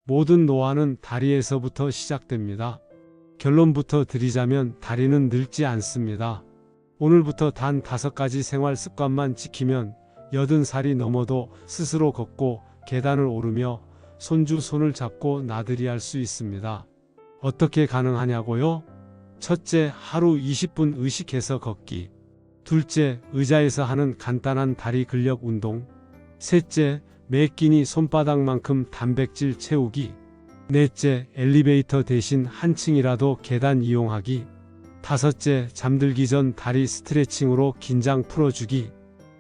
모든 노화는 다리에서부터 시작됩니다. 결론부터 드리자면 다리는 늙지 않습니다. 오늘부터 단 5가지 생활 습관만 지키면 80살이 넘어도 스스로 걷고 계단을 오르며 손주 손을 잡고 나들이 할 수 있습니다. 어떻게 가능하냐고요? 첫째, 하루 20분 의식해서 걷기. 둘째, 의자에서 하는 간단한 다리 근력 운동. 셋째, 매 끼니 손바닥만큼 단백질 채우기. 넷째, 엘리베이터 대신 한 층이라도 계단 이용하기. 다섯째, 잠들기 전 다리 스트레칭으로 긴장 풀어주기.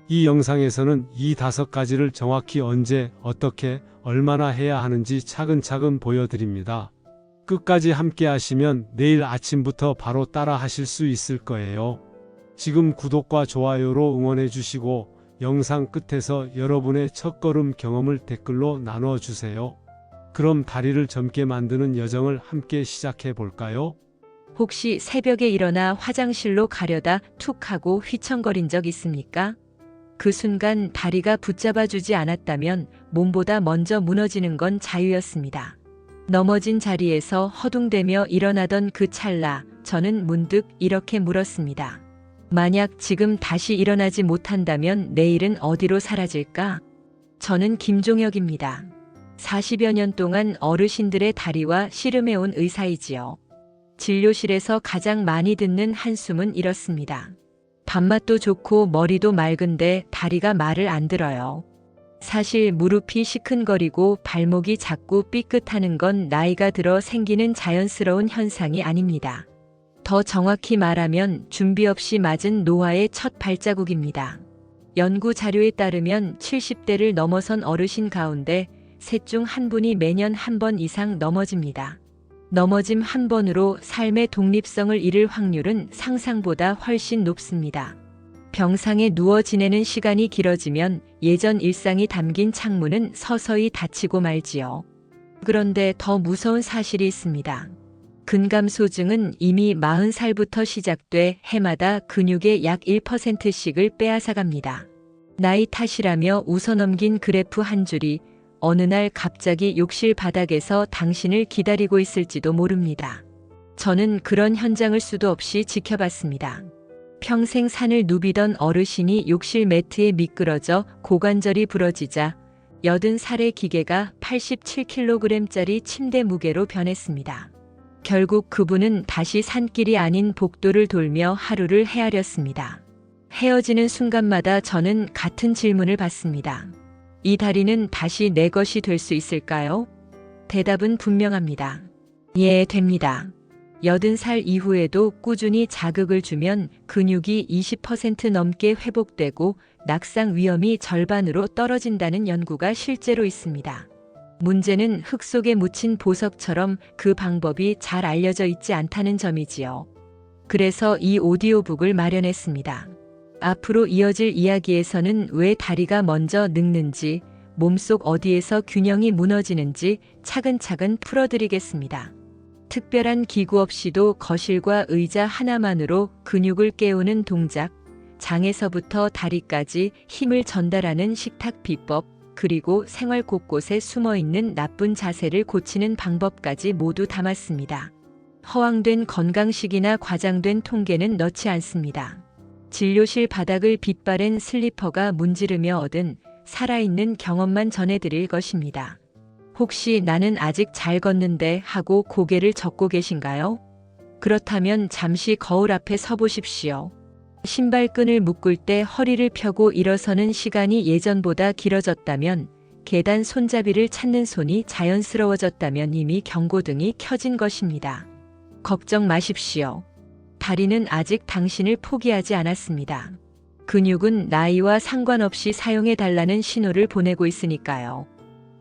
이 영상에서는 이 5가지를 정확히 언제, 어떻게, 얼마나 해야 하는지 차근차근 보여드립니다. 끝까지 함께 하시면 내일 아침부터 바로 따라 하실 수 있을 거예요. 지금 구독과 좋아요로 응원해 주시고 영상 끝에서 여러분의 첫걸음 경험을 댓글로 나눠주세요. 그럼 다리를 젊게 만드는 여정을 함께 시작해 볼까요? 혹시 새벽에 일어나 화장실로 가려다 툭 하고 휘청거린 적 있습니까? 그 순간 다리가 붙잡아주지 않았다면 몸보다 먼저 무너지는 건 자유였습니다. 넘어진 자리에서 허둥대며 일어나던 그 찰나, 저는 문득 이렇게 물었습니다. 만약 지금 다시 일어나지 못한다면 내일은 어디로 사라질까? 저는 김종혁입니다. 40여 년 동안 어르신들의 다리와 씨름해온 의사이지요. 진료실에서 가장 많이 듣는 한숨은 이렇습니다. 밥맛도 좋고 머리도 맑은데 다리가 말을 안 들어요. 사실 무릎이 시큰거리고 발목이 자꾸 삐끗하는 건 나이가 들어 생기는 자연스러운 현상이 아닙니다. 더 정확히 말하면 준비 없이 맞은 노화의 첫 발자국입니다. 연구 자료에 따르면 70대를 넘어선 어르신 가운데 셋 중 한 분이 매년 한 번 이상 넘어집니다. 넘어짐 한 번으로 삶의 독립성을 잃을 확률은 상상보다 훨씬 높습니다. 병상에 누워 지내는 시간이 길어지면 예전 일상이 담긴 창문은 서서히 닫히고 말지요. 그런데 더 무서운 사실이 있습니다. 근감소증은 이미 40살부터 시작돼 해마다 근육의 약 1%씩을 빼앗아갑니다. 나이 탓이라며 웃어넘긴 그래프 한 줄이 어느 날 갑자기 욕실 바닥에서 당신을 기다리고 있을지도 모릅니다. 저는 그런 현장을 수도 없이 지켜봤습니다. 평생 산을 누비던 어르신이 욕실 매트에 미끄러져 고관절이 부러지자 80살의 기계가 87kg짜리 침대 무게로 변했습니다. 결국 그분은 다시 산길이 아닌 복도를 돌며 하루를 헤아렸습니다. 헤어지는 순간마다 저는 같은 질문을 받습니다. 이 다리는 다시 내 것이 될 수 있을까요? 대답은 분명합니다. 예, 됩니다. 80살 이후에도 꾸준히 자극을 주면 근육이 20% 넘게 회복되고 낙상 위험이 절반으로 떨어진다는 연구가 실제로 있습니다. 문제는 흙 속에 묻힌 보석처럼 그 방법이 잘 알려져 있지 않다는 점이지요. 그래서 이 오디오북을 마련했습니다. 앞으로 이어질 이야기에서는 왜 다리가 먼저 늙는지, 몸속 어디에서 균형이 무너지는지 차근차근 풀어드리겠습니다. 특별한 기구 없이도 거실과 의자 하나만으로 근육을 깨우는 동작, 장에서부터 다리까지 힘을 전달하는 식탁 비법, 그리고 생활 곳곳에 숨어있는 나쁜 자세를 고치는 방법까지 모두 담았습니다. 허황된 건강식이나 과장된 통계는 넣지 않습니다. 진료실 바닥을 빛바랜 슬리퍼가 문지르며 얻은 살아있는 경험만 전해드릴 것입니다. 혹시 나는 아직 잘 걷는데 하고 고개를 젓고 계신가요? 그렇다면 잠시 거울 앞에 서보십시오. 신발끈을 묶을 때 허리를 펴고 일어서는 시간이 예전보다 길어졌다면, 계단 손잡이를 찾는 손이 자연스러워졌다면 이미 경고등이 켜진 것입니다. 걱정 마십시오. 다리는 아직 당신을 포기하지 않았습니다. 근육은 나이와 상관없이 사용해달라는 신호를 보내고 있으니까요.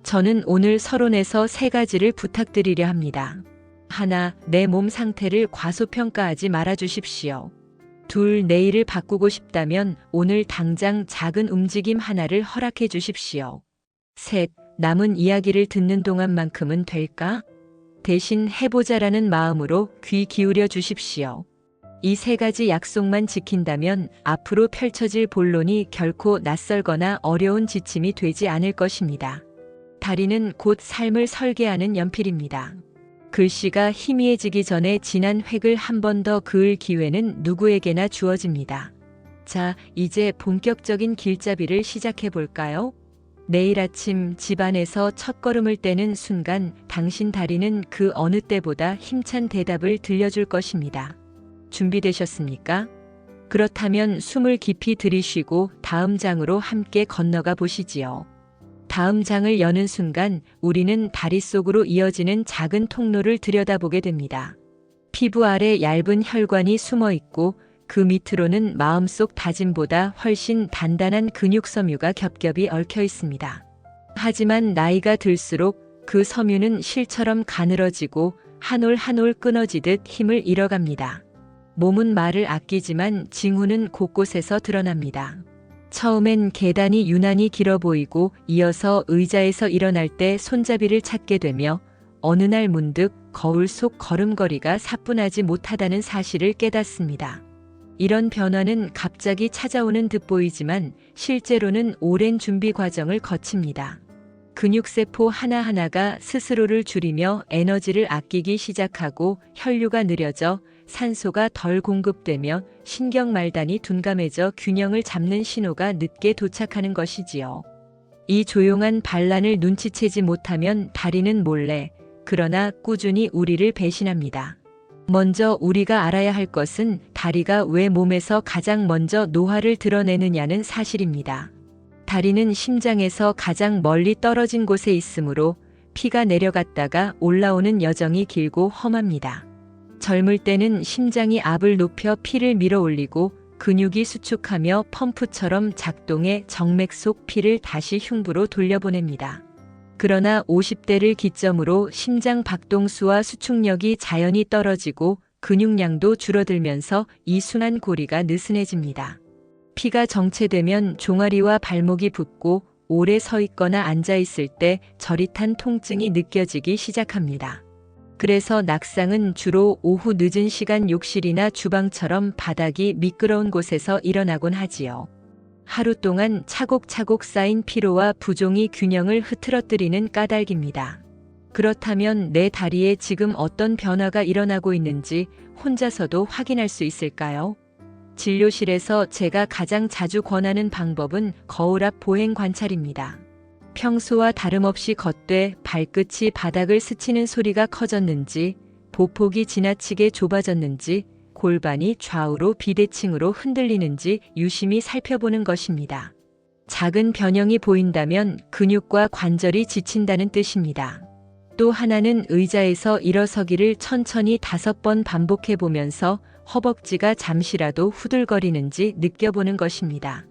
저는 오늘 서론에서 3가지를 부탁드리려 합니다. 하나, 내 몸 상태를 과소평가하지 말아주십시오. 둘, 내일을 바꾸고 싶다면 오늘 당장 작은 움직임 하나를 허락해 주십시오. 셋, 남은 이야기를 듣는 동안만큼은 될까? 대신 해보자라는 마음으로 귀 기울여 주십시오. 이 3가지 약속만 지킨다면 앞으로 펼쳐질 본론이 결코 낯설거나 어려운 지침이 되지 않을 것입니다. 다리는 곧 삶을 설계하는 연필입니다. 글씨가 희미해지기 전에 지난 획을 한 번 더 그을 기회는 누구에게나 주어집니다. 자, 이제 본격적인 길잡이를 시작해 볼까요? 내일 아침 집안에서 첫걸음을 떼는 순간 당신 다리는 그 어느 때보다 힘찬 대답을 들려줄 것입니다. 준비되셨습니까? 그렇다면 숨을 깊이 들이쉬고 다음 장으로 함께 건너가 보시지요. 다음 장을 여는 순간 우리는 다리 속으로 이어지는 작은 통로를 들여다보게 됩니다. 피부 아래 얇은 혈관이 숨어 있고 그 밑으로는 마음속 다짐보다 훨씬 단단한 근육 섬유가 겹겹이 얽혀 있습니다. 하지만 나이가 들수록 그 섬유는 실처럼 가늘어지고 한 올 한 올 끊어지듯 힘을 잃어갑니다. 몸은 말을 아끼지만 징후는 곳곳에서 드러납니다. 처음엔 계단이 유난히 길어 보이고 이어서 의자에서 일어날 때 손잡이를 찾게 되며 어느 날 문득 거울 속 걸음걸이가 사뿐하지 못하다는 사실을 깨닫습니다. 이런 변화는 갑자기 찾아오는 듯 보이지만 실제로는 오랜 준비 과정을 거칩니다. 근육세포 하나하나가 스스로를 줄이며 에너지를 아끼기 시작하고 혈류가 느려져 산소가 덜 공급되며 신경말단이 둔감해져 균형을 잡는 신호가 늦게 도착하는 것이지요. 이 조용한 반란을 눈치채지 못하면 다리는 몰래, 그러나 꾸준히 우리를 배신합니다. 먼저 우리가 알아야 할 것은 다리가 왜 몸에서 가장 먼저 노화를 드러내느냐는 사실입니다. 다리는 심장에서 가장 멀리 떨어진 곳에 있으므로 피가 내려갔다가 올라오는 여정이 길고 험합니다. 젊을 때는 심장이 압을 높여 피를 밀어 올리고 근육이 수축하며 펌프처럼 작동해 정맥 속 피를 다시 흉부로 돌려보냅니다. 그러나 50대를 기점으로 심장 박동수와 수축력이 자연히 떨어지고 근육량도 줄어들면서 이 순환 고리가 느슨해집니다. 피가 정체되면 종아리와 발목이 붓고 오래 서 있거나 앉아 있을 때 저릿한 통증이 느껴지기 시작합니다. 그래서 낙상은 주로 오후 늦은 시간 욕실이나 주방처럼 바닥이 미끄러운 곳에서 일어나곤 하지요. 하루 동안 차곡차곡 쌓인 피로와 부종이 균형을 흐트러뜨리는 까닭입니다. 그렇다면 내 다리에 지금 어떤 변화가 일어나고 있는지 혼자서도 확인할 수 있을까요? 진료실에서 제가 가장 자주 권하는 방법은 거울 앞 보행 관찰입니다. 평소와 다름없이 걷되 발끝이 바닥을 스치는 소리가 커졌는지, 보폭이 지나치게 좁아졌는지, 골반이 좌우로 비대칭으로 흔들리는지 유심히 살펴보는 것입니다. 작은 변형이 보인다면 근육과 관절이 지친다는 뜻입니다. 또 하나는 의자에서 일어서기를 천천히 5번 반복해 보면서 허벅지가 잠시라도 후들거리는지 느껴보는 것입니다.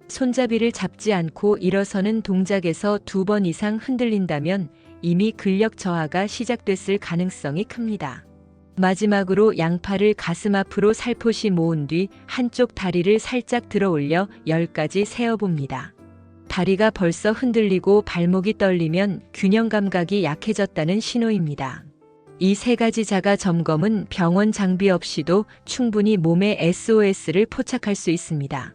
손잡이를 잡지 않고 일어서는 동작에서 2번 이상 흔들린다면 이미 근력 저하가 시작됐을 가능성이 큽니다. 마지막으로 양팔을 가슴 앞으로 살포시 모은 뒤 한쪽 다리를 살짝 들어 올려 10까지 세어봅니다. 다리가 벌써 흔들리고 발목이 떨리면 균형 감각이 약해졌다는 신호입니다. 이 3가지 자가 점검은 병원 장비 없이도 충분히 몸의 SOS를 포착할 수 있습니다.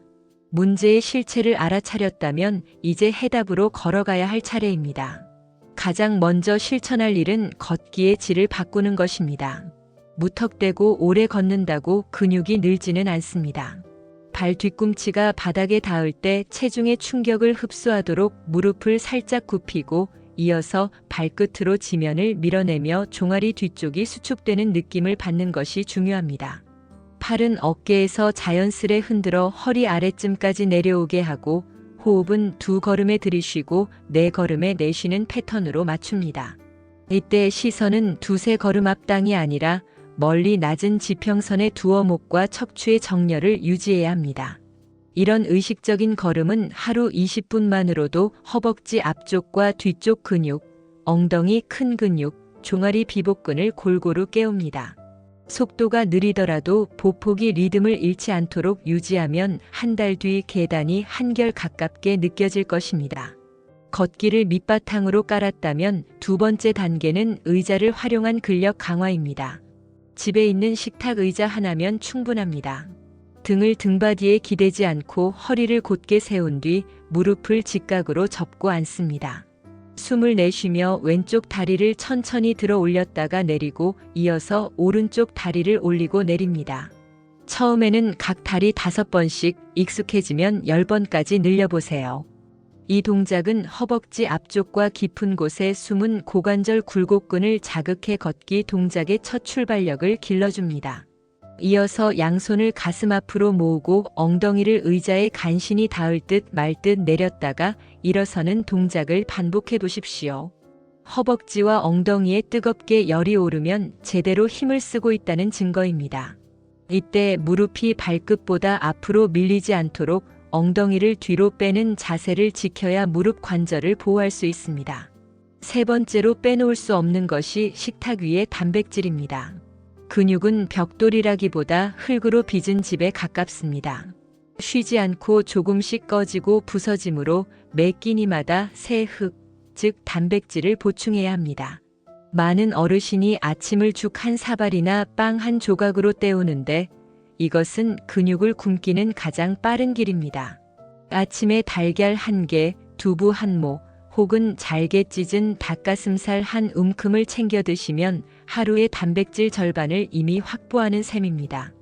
문제의 실체를 알아차렸다면 이제 해답으로 걸어가야 할 차례입니다. 가장 먼저 실천할 일은 걷기의 질을 바꾸는 것입니다. 무턱대고 오래 걷는다고 근육이 늘지는 않습니다. 발 뒤꿈치가 바닥에 닿을 때 체중의 충격을 흡수하도록 무릎을 살짝 굽히고 이어서 발끝으로 지면을 밀어내며 종아리 뒤쪽이 수축되는 느낌을 받는 것이 중요합니다. 팔은 어깨에서 자연스레 흔들어 허리 아래쯤까지 내려오게 하고 호흡은 2걸음에 들이쉬고 4걸음에 내쉬는 패턴으로 맞춥니다. 이때 시선은 2~3걸음 앞 땅이 아니라 멀리 낮은 지평선에 두어 목과 척추의 정렬을 유지해야 합니다. 이런 의식적인 걸음은 하루 20분만으로도 허벅지 앞쪽과 뒤쪽 근육, 엉덩이 큰 근육, 종아리 비복근을 골고루 깨웁니다. 속도가 느리더라도 보폭이 리듬을 잃지 않도록 유지하면 한 달 뒤 계단이 한결 가깝게 느껴질 것입니다. 걷기를 밑바탕으로 깔았다면 2번째 단계는 의자를 활용한 근력 강화입니다. 집에 있는 식탁 의자 하나면 충분합니다. 등을 등받이에 기대지 않고 허리를 곧게 세운 뒤 무릎을 직각으로 접고 앉습니다. 숨을 내쉬며 왼쪽 다리를 천천히 들어 올렸다가 내리고 이어서 오른쪽 다리를 올리고 내립니다. 처음에는 각 다리 5번씩, 익숙해지면 10번까지 늘려보세요. 이 동작은 허벅지 앞쪽과 깊은 곳에 숨은 고관절 굴곡근을 자극해 걷기 동작의 첫 출발력을 길러줍니다. 이어서 양손을 가슴 앞으로 모으고 엉덩이를 의자에 간신히 닿을 듯 말 듯 내렸다가 일어서는 동작을 반복해 보십시오. 허벅지와 엉덩이에 뜨겁게 열이 오르면 제대로 힘을 쓰고 있다는 증거입니다. 이때 무릎이 발끝보다 앞으로 밀리지 않도록 엉덩이를 뒤로 빼는 자세를 지켜야 무릎 관절을 보호할 수 있습니다. 세 번째로 빼놓을 수 없는 것이 식탁 위의 단백질입니다. 근육은 벽돌이라기보다 흙으로 빚은 집에 가깝습니다. 쉬지 않고 조금씩 꺼지고 부서지므로 매 끼니마다 새 흙, 즉 단백질을 보충해야 합니다. 많은 어르신이 아침을 죽 한 사발이나 빵 한 조각으로 때우는데 이것은 근육을 굶기는 가장 빠른 길입니다. 아침에 달걀 1개, 두부 1모, 혹은 잘게 찢은 닭가슴살 한 움큼을 챙겨 드시면 하루의 단백질 절반을 이미 확보하는 셈입니다.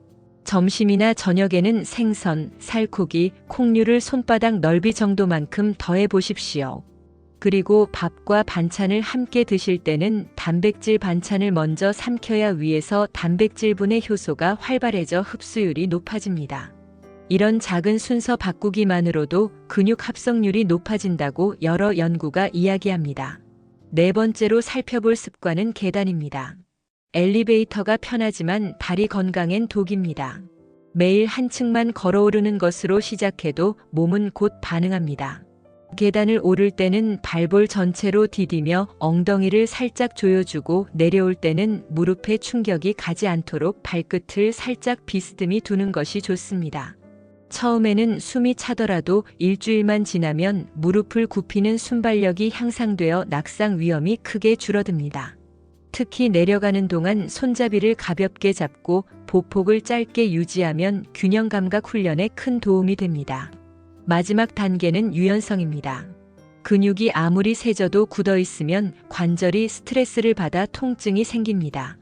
점심이나 저녁에는 생선, 살코기, 콩류를 손바닥 넓이 정도만큼 더해 보십시오. 그리고 밥과 반찬을 함께 드실 때는 단백질 반찬을 먼저 삼켜야 위에서 단백질분의 효소가 활발해져 흡수율이 높아집니다. 이런 작은 순서 바꾸기만으로도 근육 합성률이 높아진다고 여러 연구가 이야기합니다. 네 번째로 살펴볼 습관은 계단입니다. 엘리베이터가 편하지만 다리 건강엔 독입니다. 매일 한 층만 걸어오르는 것으로 시작해도 몸은 곧 반응합니다. 계단을 오를 때는 발볼 전체로 디디며 엉덩이를 살짝 조여주고 내려올 때는 무릎에 충격이 가지 않도록 발끝을 살짝 비스듬히 두는 것이 좋습니다. 처음에는 숨이 차더라도 일주일만 지나면 무릎을 굽히는 순발력이 향상되어 낙상 위험이 크게 줄어듭니다. 특히 내려가는 동안 손잡이를 가볍게 잡고 보폭을 짧게 유지하면 균형 감각 훈련에 큰 도움이 됩니다. 마지막 단계는 유연성입니다. 근육이 아무리 세져도 굳어 있으면 관절이 스트레스를 받아 통증이 생깁니다.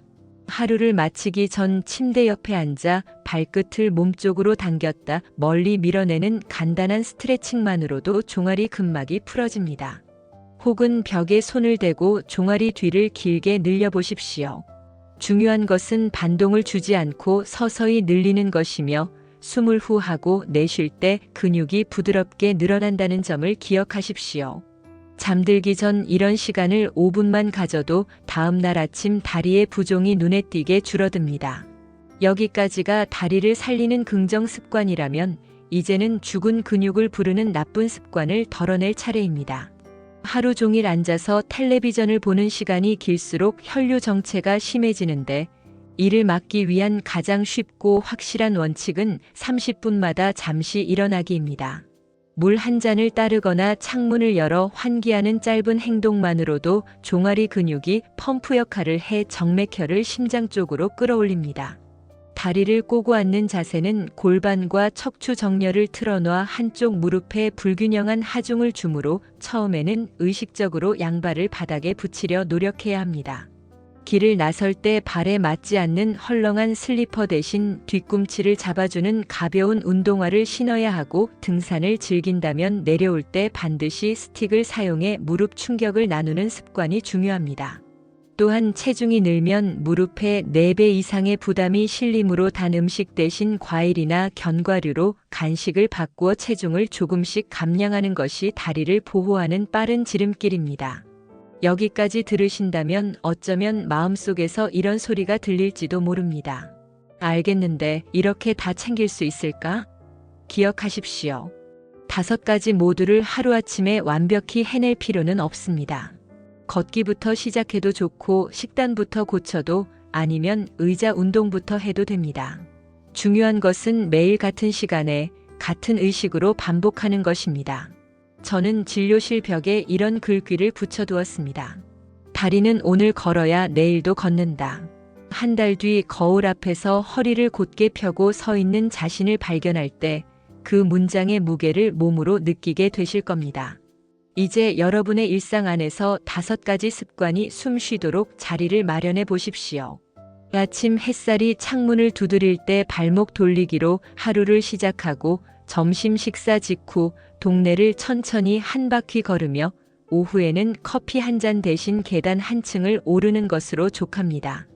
하루를 마치기 전 침대 옆에 앉아 발끝을 몸쪽으로 당겼다 멀리 밀어내는 간단한 스트레칭만으로도 종아리 근막이 풀어집니다. 혹은 벽에 손을 대고 종아리 뒤를 길게 늘려보십시오. 중요한 것은 반동을 주지 않고 서서히 늘리는 것이며 숨을 후 하고 내쉴 때 근육이 부드럽게 늘어난다는 점을 기억하십시오. 잠들기 전 이런 시간을 5분만 가져도 다음 날 아침 다리의 부종이 눈에 띄게 줄어듭니다. 여기까지가 다리를 살리는 긍정 습관이라면 이제는 죽은 근육을 부르는 나쁜 습관을 덜어낼 차례입니다. 하루 종일 앉아서 텔레비전을 보는 시간이 길수록 혈류 정체가 심해지는데 이를 막기 위한 가장 쉽고 확실한 원칙은 30분마다 잠시 일어나기입니다. 물 한 잔을 따르거나 창문을 열어 환기하는 짧은 행동만으로도 종아리 근육이 펌프 역할을 해 정맥혈을 심장 쪽으로 끌어올립니다. 다리를 꼬고 앉는 자세는 골반과 척추 정렬을 틀어놔 한쪽 무릎에 불균형한 하중을 주므로 처음에는 의식적으로 양발을 바닥에 붙이려 노력해야 합니다. 길을 나설 때 발에 맞지 않는 헐렁한 슬리퍼 대신 뒤꿈치를 잡아주는 가벼운 운동화를 신어야 하고 등산을 즐긴다면 내려올 때 반드시 스틱을 사용해 무릎 충격을 나누는 습관이 중요합니다. 또한 체중이 늘면 무릎에 4배 이상의 부담이 실림으로 단 음식 대신 과일이나 견과류로 간식을 바꾸어 체중을 조금씩 감량하는 것이 다리를 보호하는 빠른 지름길입니다. 여기까지 들으신다면 어쩌면 마음속에서 이런 소리가 들릴지도 모릅니다. 알겠는데 이렇게 다 챙길 수 있을까? 기억하십시오. 5가지 모두를 하루아침에 완벽히 해낼 필요는 없습니다. 걷기부터 시작해도 좋고 식단부터 고쳐도 아니면 의자 운동부터 해도 됩니다. 중요한 것은 매일 같은 시간에 같은 의식으로 반복하는 것입니다. 저는 진료실 벽에 이런 글귀를 붙여두었습니다. 다리는 오늘 걸어야 내일도 걷는다. 한 달 뒤 거울 앞에서 허리를 곧게 펴고 서 있는 자신을 발견할 때 그 문장의 무게를 몸으로 느끼게 되실 겁니다. 이제 여러분의 일상 안에서 5가지 습관이 숨 쉬도록 자리를 마련해 보십시오. 아침 햇살이 창문을 두드릴 때 발목 돌리기로 하루를 시작하고 점심 식사 직후 동네를 천천히 한 바퀴 걸으며 오후에는 커피 한 잔 대신 계단 한 층을 오르는 것으로 족합니다.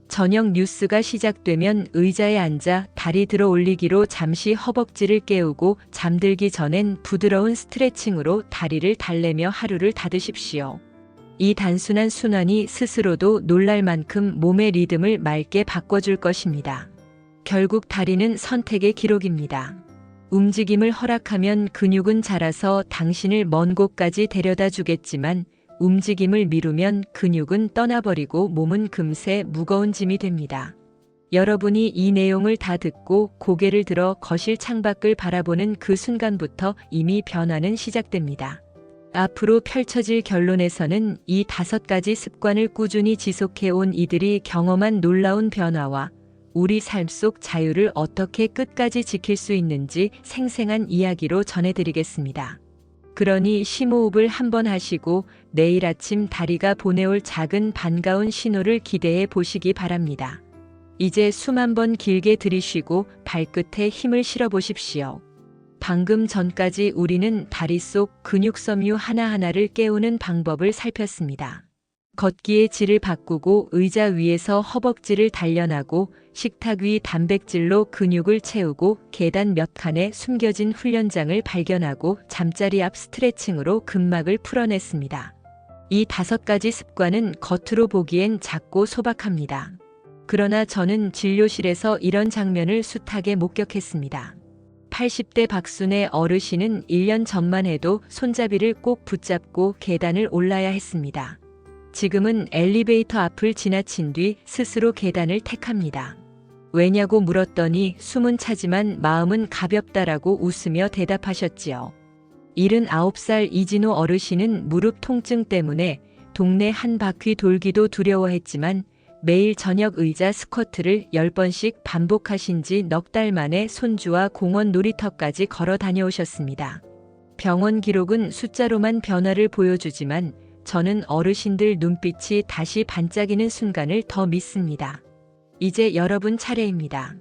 저녁 뉴스가 시작되면 의자에 앉아 다리 들어 올리기로 잠시 허벅지를 깨우고 잠들기 전엔 부드러운 스트레칭으로 다리를 달래며 하루를 닫으십시오. 이 단순한 순환이 스스로도 놀랄 만큼 몸의 리듬을 맑게 바꿔줄 것입니다. 결국 다리는 선택의 기록입니다. 움직임을 허락하면 근육은 자라서 당신을 먼 곳까지 데려다 주겠지만 움직임을 미루면 근육은 떠나버리고 몸은 금세 무거운 짐이 됩니다. 여러분이 이 내용을 다 듣고 고개를 들어 거실 창밖을 바라보는 그 순간부터 이미 변화는 시작됩니다. 앞으로 펼쳐질 결론에서는 이 5가지 습관을 꾸준히 지속해온 이들이 경험한 놀라운 변화와 우리 삶 속 자유를 어떻게 끝까지 지킬 수 있는지 생생한 이야기로 전해드리겠습니다. 그러니 심호흡을 한번 하시고 내일 아침 다리가 보내올 작은 반가운 신호를 기대해 보시기 바랍니다. 이제 숨 한번 길게 들이쉬고 발끝에 힘을 실어 보십시오. 방금 전까지 우리는 다리 속 근육섬유 하나하나를 깨우는 방법을 살폈습니다. 걷기의 질을 바꾸고 의자 위에서 허벅지를 단련하고 식탁 위 단백질로 근육을 채우고 계단 몇 칸에 숨겨진 훈련장을 발견하고 잠자리 앞 스트레칭으로 근막을 풀어냈습니다. 이 5가지 습관은 겉으로 보기엔 작고 소박합니다. 그러나 저는 진료실에서 이런 장면을 숱하게 목격했습니다. 80대 박순의 어르신은 1년 전만 해도 손잡이를 꼭 붙잡고 계단을 올라야 했습니다. 지금은 엘리베이터 앞을 지나친 뒤 스스로 계단을 택합니다. 왜냐고 물었더니 숨은 차지만 마음은 가볍다라고 웃으며 대답하셨지요. 79살 이진호 어르신은 무릎 통증 때문에 동네 한 바퀴 돌기도 두려워했지만 매일 저녁 의자 스쿼트를 10번씩 반복하신 지 넉 달 만에 손주와 공원 놀이터까지 걸어 다녀오셨습니다. 병원 기록은 숫자로만 변화를 보여주지만 저는 어르신들 눈빛이 다시 반짝이는 순간을 더 믿습니다. 이제 여러분 차례입니다.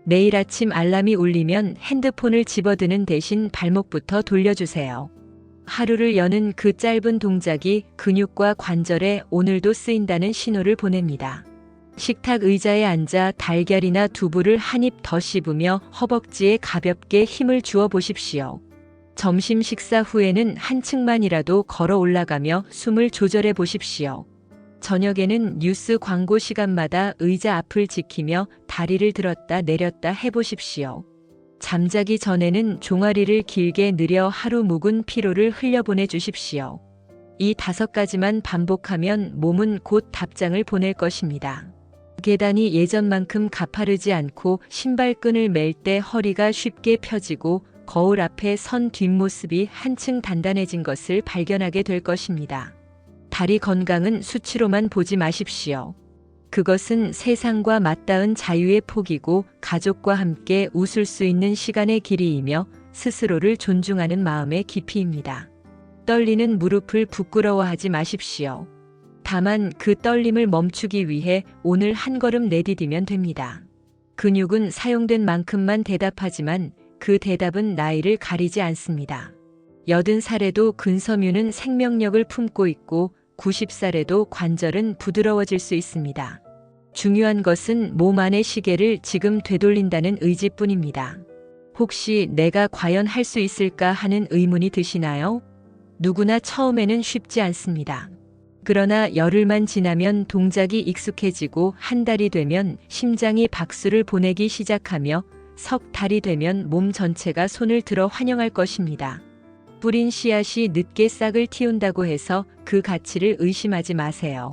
내일 아침 알람이 울리면 핸드폰을 집어드는 대신 발목부터 돌려주세요. 하루를 여는 그 짧은 동작이 근육과 관절에 오늘도 쓰인다는 신호를 보냅니다. 식탁 의자에 앉아 달걀이나 두부를 한 입 더 씹으며 허벅지에 가볍게 힘을 주어 보십시오. 점심 식사 후에는 한 층만이라도 걸어 올라가며 숨을 조절해 보십시오. 저녁에는 뉴스 광고 시간마다 의자 앞을 지키며 다리를 들었다 내렸다 해보십시오. 잠자기 전에는 종아리를 길게 늘여 하루 묵은 피로를 흘려보내 주십시오. 이 5가지만 반복하면 몸은 곧 답장을 보낼 것입니다. 계단이 예전만큼 가파르지 않고 신발끈을 맬 때 허리가 쉽게 펴지고 거울 앞에 선 뒷모습이 한층 단단해진 것을 발견하게 될 것입니다. 다리 건강은 수치로만 보지 마십시오. 그것은 세상과 맞닿은 자유의 폭이고 가족과 함께 웃을 수 있는 시간의 길이이며 스스로를 존중하는 마음의 깊이입니다. 떨리는 무릎을 부끄러워하지 마십시오. 다만 그 떨림을 멈추기 위해 오늘 한 걸음 내디디면 됩니다. 근육은 사용된 만큼만 대답하지만 그 대답은 나이를 가리지 않습니다. 80살에도 근섬유는 생명력을 품고 있고 90살에도 관절은 부드러워질 수 있습니다. 중요한 것은 몸 안의 시계를 지금 되돌린다는 의지뿐입니다. 혹시 내가 과연 할 수 있을까 하는 의문이 드시나요? 누구나 처음에는 쉽지 않습니다. 그러나 열흘만 지나면 동작이 익숙해지고 한 달이 되면 심장이 박수를 보내기 시작하며 석 달이 되면 몸 전체가 손을 들어 환영할 것입니다. 뿌린 씨앗이 늦게 싹을 틔운다고 해서 그 가치를 의심하지 마세요.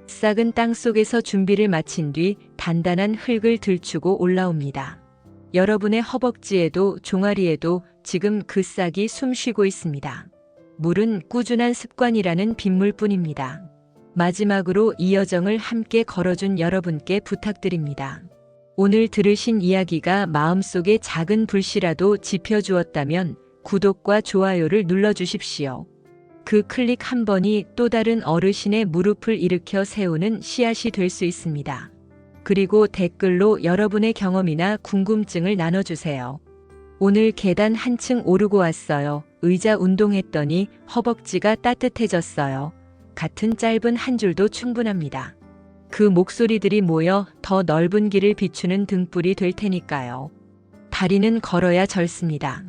싹은 땅속에서 준비를 마친 뒤 단단한 흙을 들추고 올라옵니다. 여러분의 허벅지에도 종아리에도 지금 그 싹이 숨쉬고 있습니다. 물은 꾸준한 습관이라는 빗물뿐입니다. 마지막으로 이 여정을 함께 걸어준 여러분께 부탁드립니다. 오늘 들으신 이야기가 마음속에 작은 불씨라도 지펴주었다면 구독과 좋아요를 눌러주십시오. 그 클릭 한 번이 또 다른 어르신의 무릎을 일으켜 세우는 씨앗이 될 수 있습니다. 그리고 댓글로 여러분의 경험이나 궁금증을 나눠주세요. 오늘 계단 한층 오르고 왔어요. 의자 운동했더니 허벅지가 따뜻해졌어요. 같은 짧은 한 줄도 충분합니다. 그 목소리들이 모여 더 넓은 길을 비추는 등불이 될 테니까요. 다리는 걸어야 젊습니다.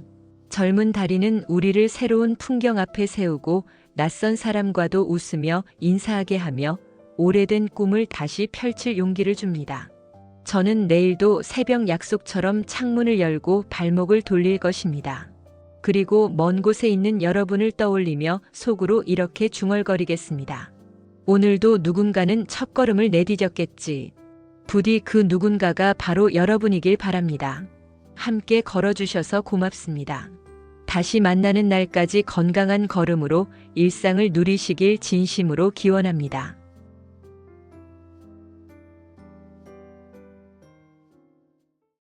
젊은 다리는 우리를 새로운 풍경 앞에 세우고 낯선 사람과도 웃으며 인사하게 하며 오래된 꿈을 다시 펼칠 용기를 줍니다. 저는 내일도 새벽 약속처럼 창문을 열고 발목을 돌릴 것입니다. 그리고 먼 곳에 있는 여러분을 떠올리며 속으로 이렇게 중얼거리겠습니다. 오늘도 누군가는 첫걸음을 내디뎠겠지. 부디 그 누군가가 바로 여러분이길 바랍니다. 함께 걸어주셔서 고맙습니다. 다시 만나는 날까지 건강한 걸음으로 일상을 누리시길 진심으로 기원합니다.